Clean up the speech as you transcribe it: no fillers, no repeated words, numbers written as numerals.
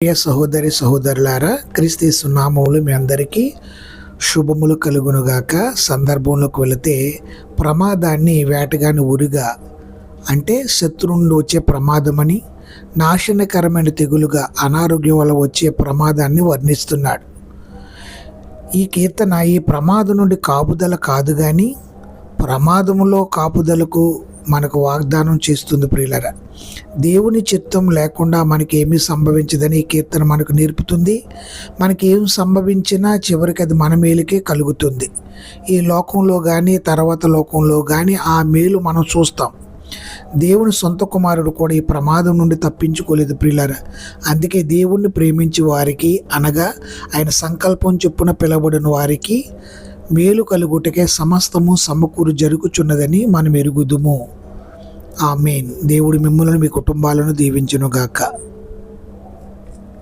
ప్రియ సహోదరి సహోదరులారా, క్రీస్తు నామములు మీ అందరికీ శుభములు కలుగునుగాక. సందర్భంలోకి వెళితే ప్రమాదాన్ని వేటగాని ఉరిగా, అంటే శత్రువు నుండి వచ్చే ప్రమాదమని, నాశనకరమైన తెగులుగా, అనారోగ్యం వల్ల వచ్చే ప్రమాదాన్ని వర్ణిస్తున్నాడు. ఈ కీర్తన ఈ ప్రమాదం నుండి కాపుదల కాదు కానీ ప్రమాదములో కాపుదలకు మనకు వాగ్దానం చేస్తుంది. ప్రియులరా, దేవుని చిత్తం లేకుండా మనకి ఏమీ సంభవించదని ఈ కీర్తన మనకు నేర్పుతుంది. మనకి ఏం సంభవించినా చివరికి అది మన మేలుకే కలుగుతుంది. ఈ లోకంలో కానీ తర్వాత లోకంలో కానీ ఆ మేలు మనం చూస్తాం. దేవుని సొంత కుమారుడు కూడా ఈ ప్రమాదం నుండి తప్పించుకోలేదు ప్రియులారా. అందుకే దేవుణ్ణి ప్రేమించే వారికి, అనగా ఆయన సంకల్పం చొప్పున పిలవబడిన వారికి మేలు కలుగుటకే సమస్తము సమకూరు జరుగుచున్నదని మనం ఎరుగుదుము. ఆమేన్. దేవుడు మిమ్మల్ని మీ కుటుంబాలను దీవించునుగాక.